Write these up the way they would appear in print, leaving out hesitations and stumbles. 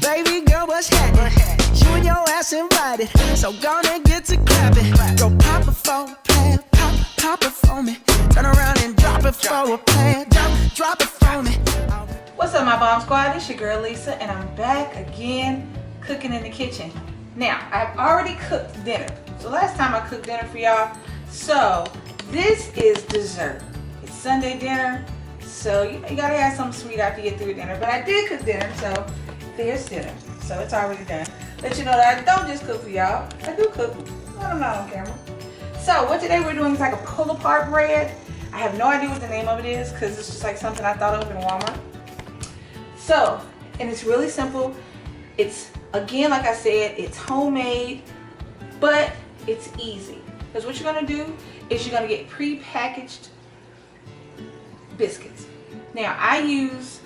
Baby girl, what's happening? You and your ass invited, so gonna get to clapping. Go pop it for a plan, pop it for me. Turn around and drop it for a plan, drop it for me. What's up, my bomb squad? It's your girl Lisa, and I'm back again cooking in the kitchen. Now, I've already cooked dinner. So last time I cooked dinner for y'all. So this is dessert. It's Sunday dinner, so you gotta have something sweet after you get through dinner. But I did cook dinner, so there's dinner. So it's already done. Let you know that I don't just cook for y'all. I do cook when I'm not on camera. So what today we're doing is like a pull-apart bread. I have no idea what the name of it is because it's just like something I thought of in Walmart. So, and it's really simple. It's, again, like I said, it's homemade, but it's easy. Because what you're gonna do is you're gonna get pre-packaged biscuits. Now, I use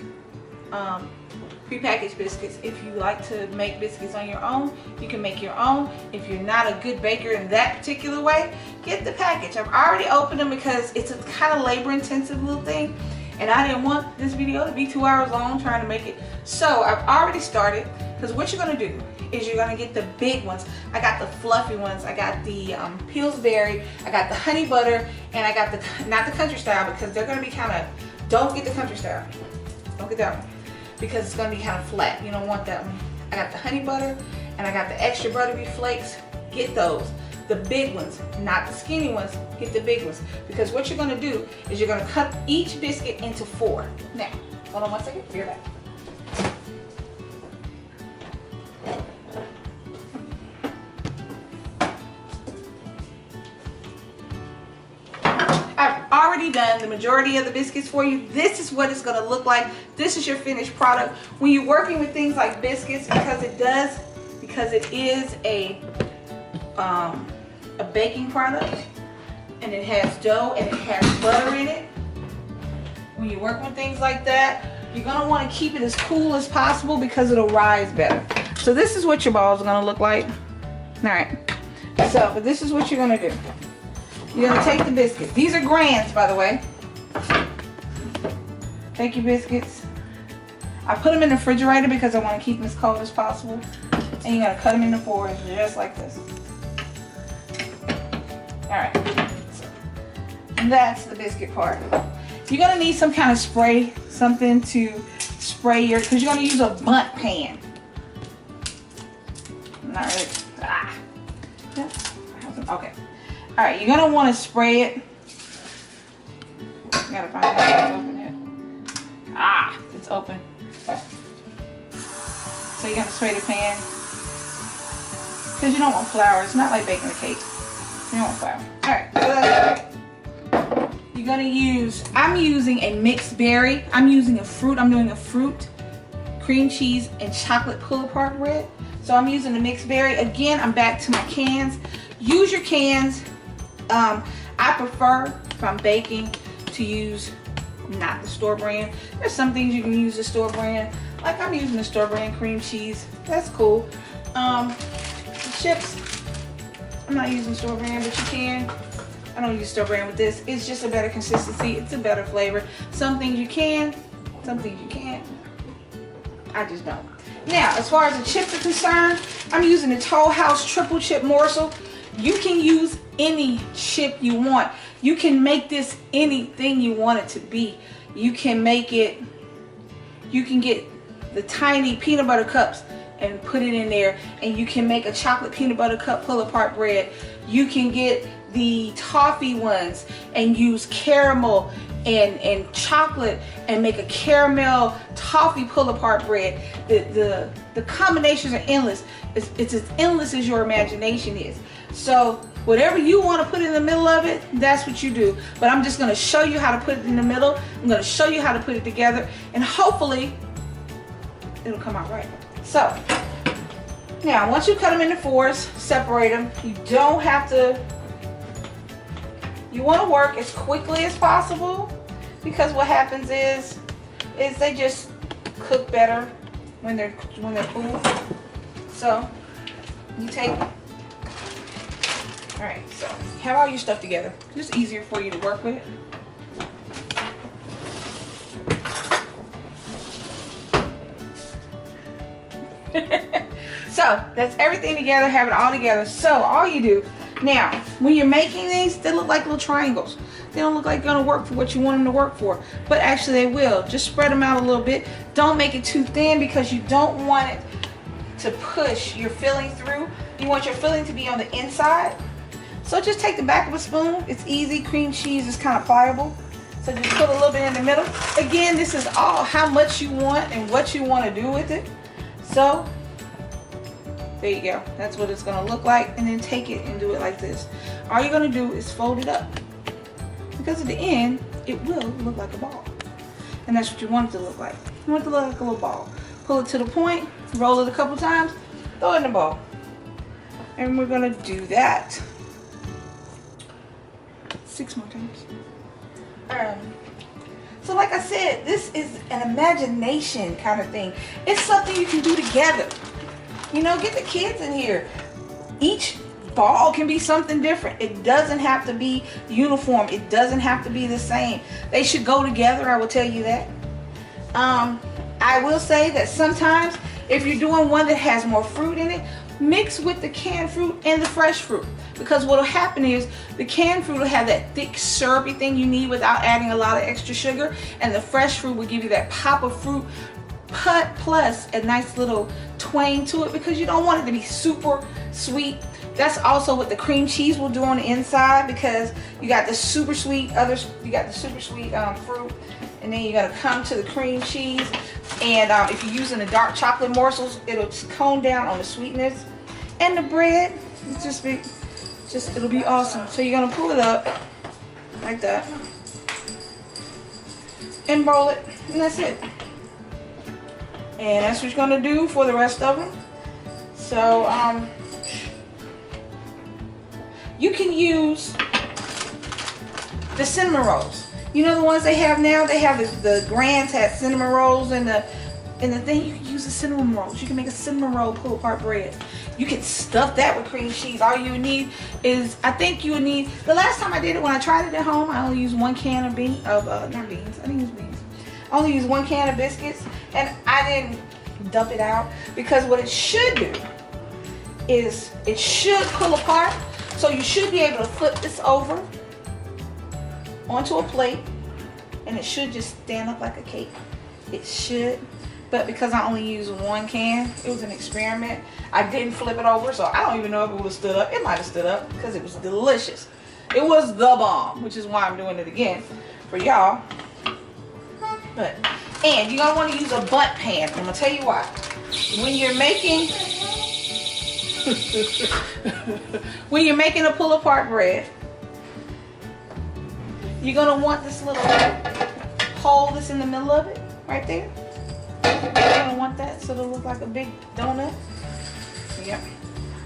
pre-packaged biscuits. If you like to make biscuits on your own, you can make your own. If you're not a good baker in that particular way, get the package. I've already opened them because it's a kind of labor-intensive little thing, and I didn't want this video to be 2 hours long trying to make it. So I've already started, because what you're gonna do is you're gonna get the big ones. I got the fluffy ones. I got the Pillsbury, I got the honey butter, and I got the, not the country style, because they're gonna be kind of, don't get the country style. Don't get that one, because it's gonna be kind of flat. You don't want that one. I got the honey butter, and I got the extra buttery flakes. Get those. The big ones, not the skinny ones. Get the big ones, because what you're gonna do is you're gonna cut each biscuit into 4. Now, hold on one second, be right back. I've already done the majority of the biscuits for you. This is what it's gonna look like. This is your finished product. When you're working with things like biscuits, because it is a baking product, and it has dough and it has butter in it. When you're working with things like that, you're gonna want to keep it as cool as possible because it'll rise better. So this is what your balls are gonna look like. All right. So, but this is what you're gonna do. You're gonna take the biscuits. These are grands, by the way. Take your biscuits. I put them in the refrigerator because I want to keep them as cold as possible. And you're gonna cut them into 4s, just like this. All right. So that's the biscuit part. You're gonna need some kind of spray, something to spray your, because you're gonna use a bundt pan. Not really. Ah. Yeah. Okay. All right, you're gonna want to spray it. I gotta find out how to open it. Ah, it's open. So you're gonna spray the pan because you don't want flour. It's not like baking a cake. You don't want flour. All right, so that's right. You're gonna use. I'm using a mixed berry. I'm using a fruit. I'm doing a fruit, cream cheese, and chocolate pull-apart bread. So I'm using the mixed berry. Again, I'm back to my cans. Use your cans. I prefer, if I'm baking, to use not the store brand. There's some things you can use the store brand. Like I'm using the store brand cream cheese. That's cool. The chips, I'm not using store brand, but you can. I don't use store brand with this. It's just a better consistency. It's a better flavor. Some things you can, some things you can't. I just don't. Now, as far as the chips are concerned, I'm using the Toll House triple chip morsel. You can use any chip you want. You can make this anything you want it to be. You can make it, you can get the tiny peanut butter cups and put it in there, and you can make a chocolate peanut butter cup pull-apart bread. You can get the toffee ones and use caramel and chocolate and make a caramel toffee pull-apart bread. The combinations are endless. It's as endless as your imagination is. So whatever you want to put in the middle of it, that's what you do. But I'm just going to show you how to put it in the middle. I'm going to show you how to put it together, and hopefully it'll come out right. So now once you cut them into 4s, separate them. You don't have to, you want to work as quickly as possible, because what happens is they just cook better when they're cool. So you take, all right, so have all your stuff together. Just easier for you to work with. So that's everything together, have it all together. So all you do, now when you're making these, they look like little triangles. They don't look like they're gonna work for what you want them to work for, but actually they will. Just spread them out a little bit. Don't make it too thin because you don't want it to push your filling through. You want your filling to be on the inside. So just take the back of a spoon. It's easy. Cream cheese is kind of pliable. So just put a little bit in the middle. Again, this is all how much you want and what you want to do with it. So there you go. That's what it's going to look like. And then take it and do it like this. All you're going to do is fold it up. Because at the end, it will look like a ball. And that's what you want it to look like. You want it to look like a little ball. Pull it to the point, roll it a couple times, throw it in the bowl. And we're going to do that 6 more times. So like I said, this is an imagination kind of thing. It's something you can do together. You know, get the kids in here. Each ball can be something different. It doesn't have to be uniform. It doesn't have to be the same. They should go together, I will tell you that. I will say that sometimes if you're doing one that has more fruit in it, mix with the canned fruit and the fresh fruit. Because what will happen is the canned fruit will have that thick syrupy thing you need without adding a lot of extra sugar, and the fresh fruit will give you that pop of fruit plus a nice little twang to it, because you don't want it to be super sweet. That's also what the cream cheese will do on the inside, because you got the super sweet fruit, and then you got to come to the cream cheese. And if you're using the dark chocolate morsels, it'll tone down on the sweetness. And the bread, it'll be awesome. So you're gonna pull it up like that and roll it, and that's it. And that's what you're gonna do for the rest of them. So you can use the cinnamon rolls. You know the ones they have now? They have the Grands had cinnamon rolls and the thing. You can use the cinnamon rolls. You can make a cinnamon roll pull apart bread. You can stuff that with cream cheese. All you need is, I think you would need, the last time I did it, when I tried it at home, I only used 1 can of not beans. I didn't use beans. I only used 1 can of biscuits, and I didn't dump it out, because what it should do is it should pull apart. So you should be able to flip this over onto a plate, and it should just stand up like a cake. It should. But because I only used 1 can, it was an experiment. I didn't flip it over, so I don't even know if it would have stood up. It might have stood up because it was delicious. It was the bomb, which is why I'm doing it again for y'all. And you're gonna want to use a butt pan. I'm gonna tell you why. When you're making a pull apart bread, you're gonna want this little hole that's in the middle of it, right there. You're gonna want that so it'll look like a big donut. Yep.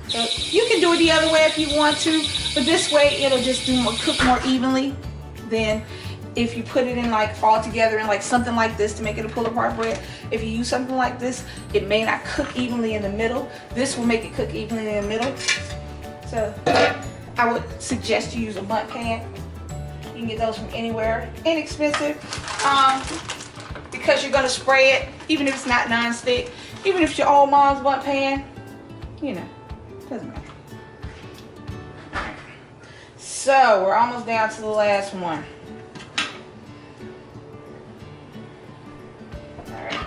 So you can do it the other way if you want to, but this way it'll just cook more evenly than if you put it in like all together in like something like this to make it a pull apart bread. If you use something like this, it may not cook evenly in the middle. This will make it cook evenly in the middle. So I would suggest you use a bundt pan. You can get those from anywhere. Inexpensive. Because you're gonna spray it, even if it's not non-stick, even if it's your old mom's bundt pan, you know, doesn't matter. Alright. So we're almost down to the last one. Alright,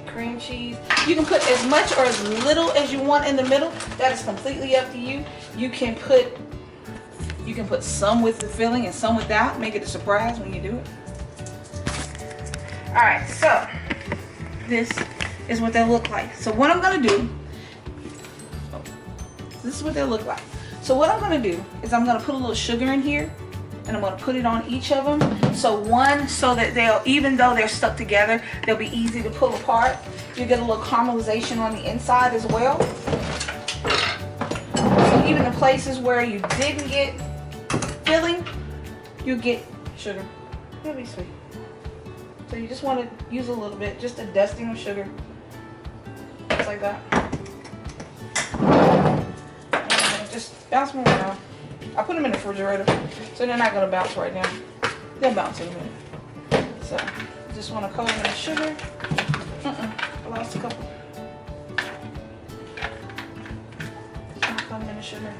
cream cheese. You can put as much or as little as you want in the middle. That is completely up to you. You can put some with the filling and some without. Make it a surprise when you do it. Alright, so this is what they look like. So what I'm going to do, this is what they look like. So what I'm going to do is I'm going to put a little sugar in here, and I'm going to put it on each of them. So that they'll, even though they're stuck together, they'll be easy to pull apart. You get a little caramelization on the inside as well. So even the places where you didn't get filling, you get sugar. It'll be sweet. So you just want to use a little bit, just a dusting of sugar, just like that. And just bounce them around. I put them in the refrigerator, so they're not going to bounce right now. They'll bounce in a minute. So just want to coat them in the sugar. I lost a couple. the sugar.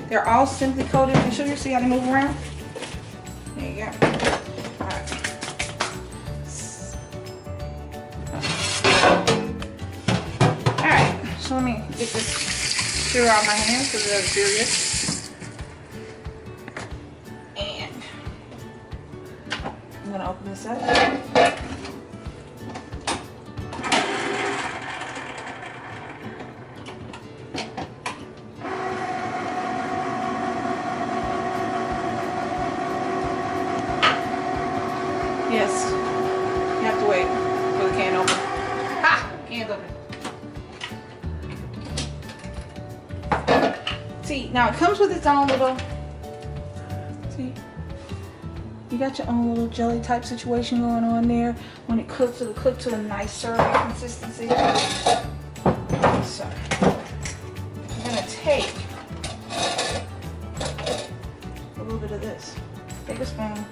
They're all simply coated in sugar. See how they move around? There you go. Alright. Alright, so let me get this sugar out of my hands because it's serious. And I'm going to open this up. Yes, you have to wait for the can to open. Ha! Can's open. See, now it comes with its own little, see, you got your own little jelly type situation going on there. When it cooks, it'll cook to a nice serving consistency. So, I'm gonna take a little bit of this. Take a spoon.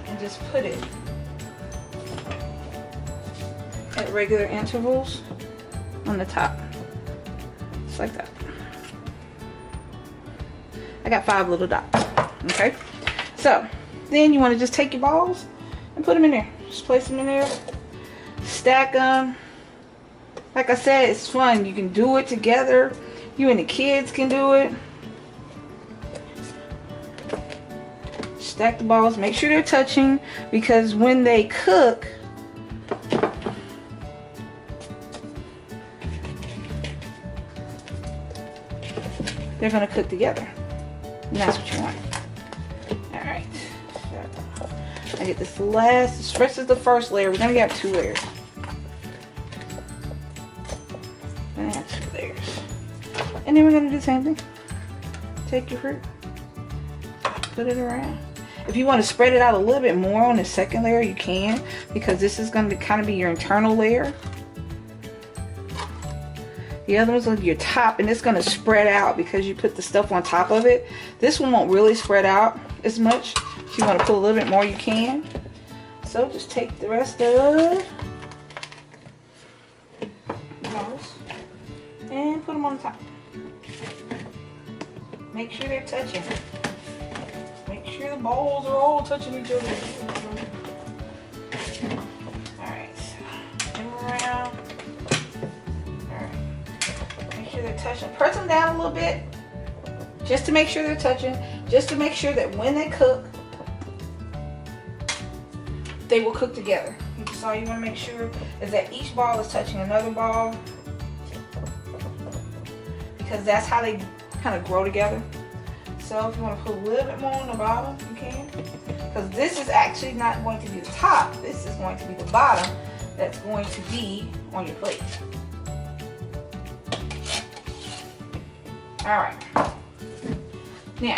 And just put it at regular intervals on the top, just like that. I got 5 little dots. Okay, so then you want to just take your balls and put them in there. Just place them in there, stack them. Like I said, it's fun. You can do it together. You and the kids can do it. Stack the balls, make sure they're touching, because when they cook, they're going to cook together. And that's what you want. Alright. I get this last, this is the first layer. We're going to get 2 layers. We're going to have 2 layers. And then we're going to do the same thing. Take your fruit, put it around. If you want to spread it out a little bit more on the second layer, you can, because this is going to kind of be your internal layer. The other one's on your top, and it's going to spread out because you put the stuff on top of it. This one won't really spread out as much. If you want to put a little bit more, you can. So just take the rest of those and put them on the top. Make sure they're touching. Make sure the balls are all touching each other. Alright, so spin them around. Alright. Make sure they're touching. Press them down a little bit. Just to make sure they're touching. Just to make sure that when they cook, they will cook together. So all you want to make sure is that each ball is touching another ball, because that's how they kind of grow together. So if you want to put a little bit more on the bottom, you can. Because this is actually not going to be the top. This is going to be the bottom that's going to be on your plate. Alright. Now,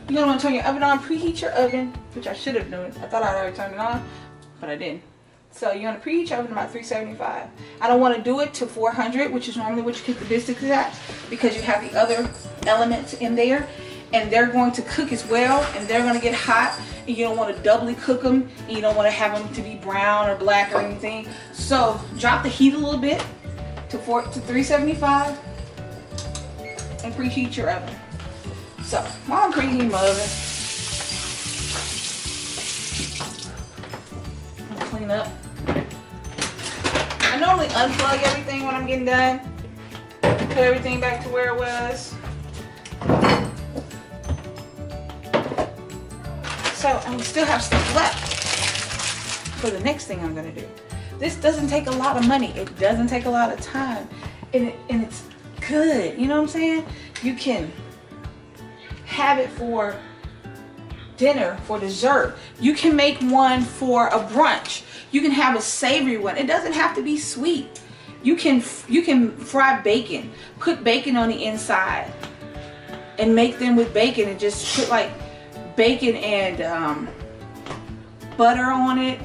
you're going to want to turn your oven on. Preheat your oven, which I should have done. I thought I'd already turned it on, but I didn't. So you're going to preheat your oven about 375. I don't want to do it to 400, which is normally what you cook the biscuits at, because you have the other elements in there, and they're going to cook as well, and they're going to get hot, and you don't want to doubly cook them, and you don't want to have them to be brown or black or anything. So drop the heat a little bit to 375 and preheat your oven. So while I'm preheating my oven, I'm gonna clean up. I normally unplug everything when I'm getting done. Put everything back to where it was. So I still have stuff left for the next thing I'm gonna do. This doesn't take a lot of money. It doesn't take a lot of time, and it's good. You know what I'm saying? You can have it for dinner, for dessert. You can make one for a brunch. You can have a savory one. It doesn't have to be sweet. You can fry bacon. Put bacon on the inside and make them with bacon, and just put like bacon and butter on it.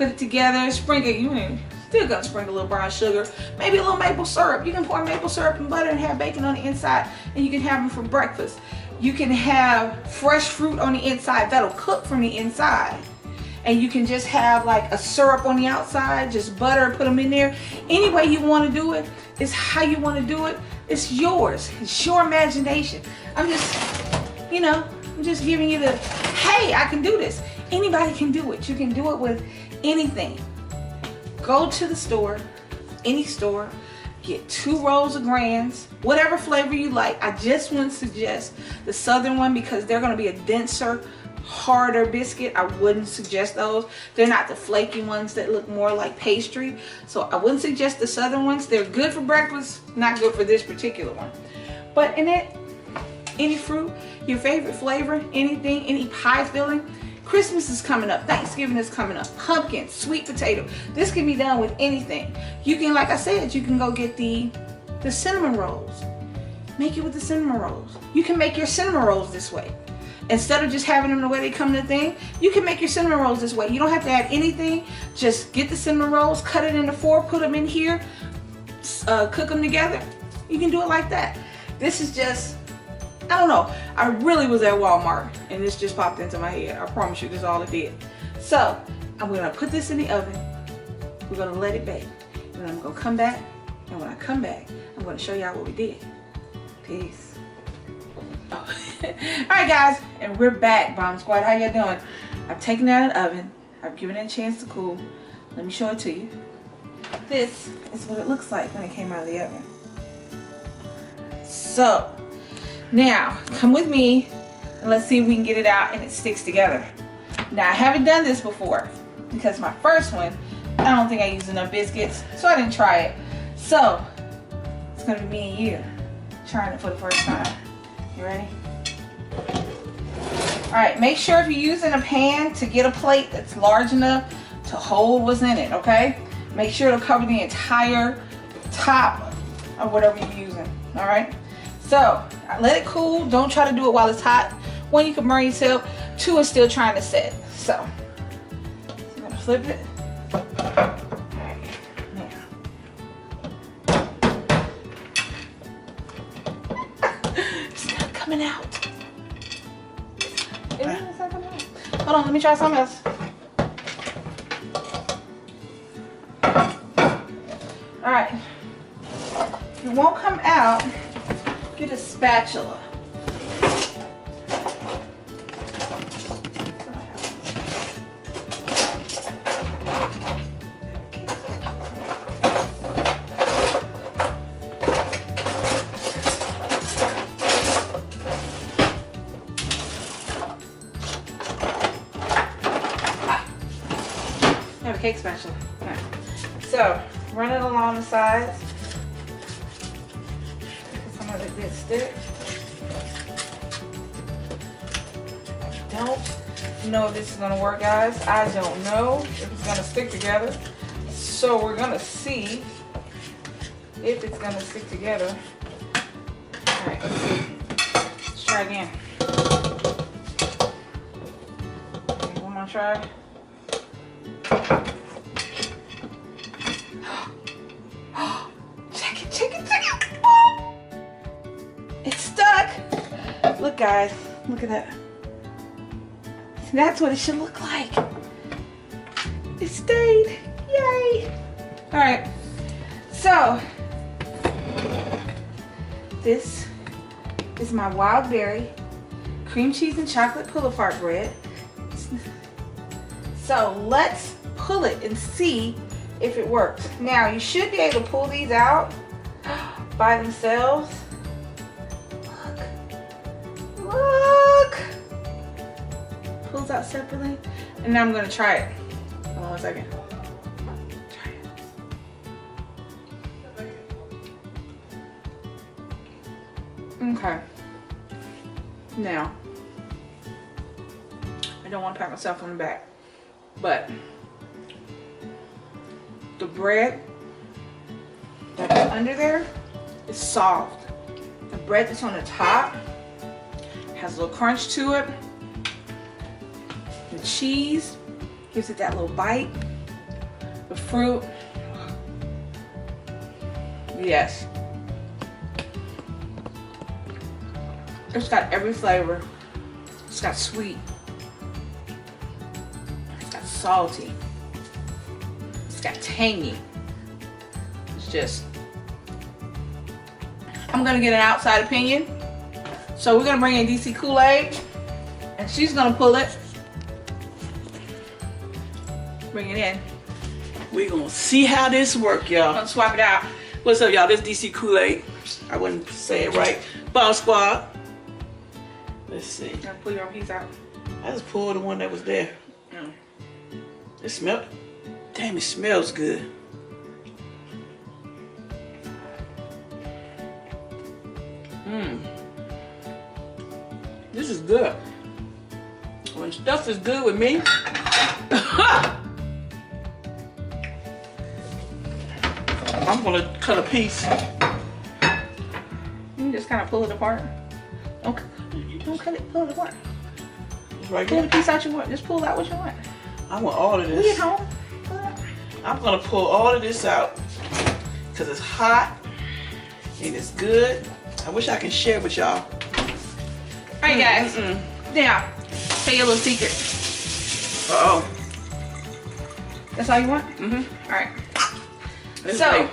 Put it together, sprinkle, still gonna sprinkle a little brown sugar, maybe a little maple syrup. You can pour maple syrup and butter and have bacon on the inside, and you can have them for breakfast. You can have fresh fruit on the inside that'll cook from the inside. And you can just have like a syrup on the outside, just butter, put them in there. Any way you want to do it is how you want to do it. It's yours. It's your imagination. I'm just giving you the, hey, I can do this. Anybody can do it. You can do it with anything. Go to the store, any store, get 2 rolls of Grands, whatever flavor you like. I just wouldn't suggest the Southern one because they're going to be a denser, harder biscuit. I wouldn't suggest those. They're not the flaky ones that look more like pastry. So I wouldn't suggest the Southern ones. They're good for breakfast, not good for this particular one. But in it, any fruit, your favorite flavor, anything, any pie filling. Christmas is coming up. Thanksgiving is coming up. Pumpkin, sweet potato. This can be done with anything. You can, like I said, you can go get the cinnamon rolls. Make it with the cinnamon rolls. You can make your cinnamon rolls this way. Instead of just having them the way they come in the thing, you can make your cinnamon rolls this way. You don't have to add anything. Just get the cinnamon rolls, cut it into 4, put them in here, cook them together. You can do it like that. This is just, I don't know. I really was at Walmart and this just popped into my head. I promise you this is all it did. So I'm gonna put this in the oven. We're gonna let it bake. And I'm gonna come back. And when I come back, I'm gonna show y'all what we did. Peace. Oh. Alright guys, and we're back, Bomb Squad. How y'all doing? I've taken it out of the oven. I've given it a chance to cool. Let me show it to you. This is what it looks like when it came out of the oven. So now, come with me and let's see if we can get it out and it sticks together. Now, I haven't done this before because my first one, I don't think I used enough biscuits, so I didn't try it. So, it's gonna be me and you trying it for the first time. You ready? All right, make sure if you're using a pan to get a plate that's large enough to hold what's in it, okay? Make sure it'll cover the entire top of whatever you're using, all right? So, let it cool. Don't try to do it while it's hot. 1, you can burn yourself. 2, is still trying to set. So I'm gonna flip it. Alright, now. It's not coming out. It's not coming out. Hold on, let me try something else. Alright. If it won't come out, get a spatula. I have a cake spatula. Okay. So, run it along the sides. Some of it did stick. I don't know if this is going to work, guys. I don't know if it's going to stick together. So we're going to see if it's going to stick together. Alright, let's see. Let's try again. Okay, one more try. Check it. Oh! It's stuck. Look, guys. Look at that. That's what it should look like. It stayed. Yay. Alright. So, this is my wild berry cream cheese and chocolate pull-apart bread. So, let's pull it and see if it works. Now, you should be able to pull these out by themselves. Look. Pulls out separately. And now I'm going to try it. Hold on 1 second. Try it. Okay. Now, I don't want to pat myself on the back, but the bread that's under there is soft. The bread that's on the top has a little crunch to it. The cheese gives it that little bite. the fruit. Yes. It's got every flavor. It's got sweet. It's got salty. It's got tangy. It's just, I'm gonna get an outside opinion. So we're gonna bring in DC Kool-Aid and she's gonna pull it. Bring it in. We're gonna see how this work, y'all. I'm gonna swap it out. What's up, y'all? This DC Kool-Aid. I wouldn't say it right. Bomb Squad. Let's see. Now pull your piece out. I just pulled the one that was there. Mm. It smelled. Damn, it smells good. This is good. When stuff is good with me, I'm gonna cut a piece. You can just kind of pull it apart. Okay. Don't cut it. Pull it apart. Right Pull here. the piece out you want. Just pull out what you want. I want all of We at this. home. Pull it out. I'm gonna pull all of this out because it's hot and it's good. I wish I could share with y'all. All right, guys. Now, tell you a little secret. Uh-oh. That's all you want? Mm-hmm. All right. Let's So, wait.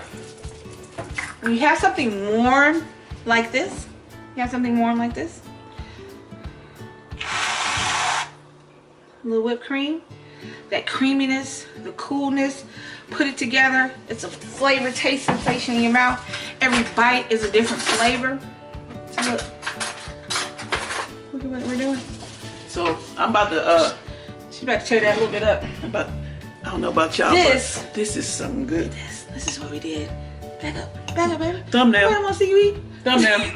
when you have something warm like this, a little whipped cream, that creaminess, the coolness, put it together. It's a flavor taste sensation in your mouth. Every bite is a different flavor. So look at what we're doing. So I'm about to She's about to tear that a little bit up. I don't know about y'all, This. but this is something good. This is what we did. Back up, baby. Thumbnail. I don't want to see you eat. Thumbnail.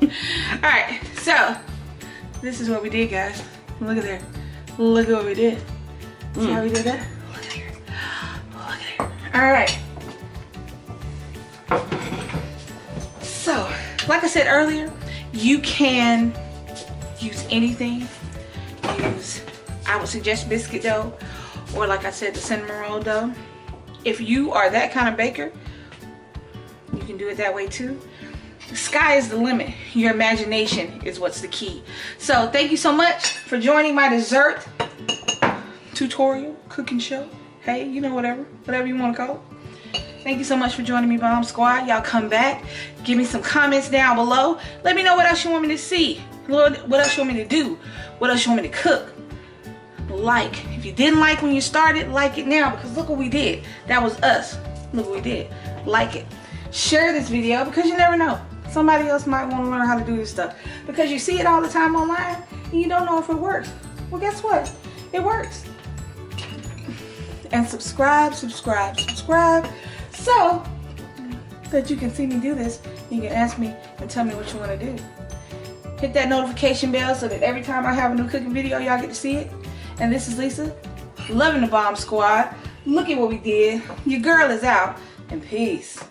All right, so this is what we did, guys. Look at there. Look at what we did. See how we did that? Look at here. Look at here. All right. So, like I said earlier, you can use anything. I would suggest biscuit dough, or like I said, the cinnamon roll dough. If you are that kind of baker, you can do it that way too. The sky is the limit. Your imagination is what's the key. So thank you so much for joining my dessert tutorial, cooking show. Hey, you know, whatever you want to call it. Thank you so much for joining me, Bomb Squad. Y'all come back. Give me some comments down below. Let me know what else you want me to see. What else you want me to do? What else you want me to cook? Like. If you didn't like when you started, like it now, because look what we did. That was us. Look what we did. Like it. Share this video because you never know. Somebody else might want to learn how to do this stuff. Because you see it all the time online and you don't know if it works. Well, guess what? It works. And subscribe so that you can see me do this. You can ask me and tell me what you want to do. Hit that notification bell so that every time I have a new cooking video, y'all get to see it. And this is Lisa, loving the Bomb Squad. Look at what we did. Your girl is out, and peace.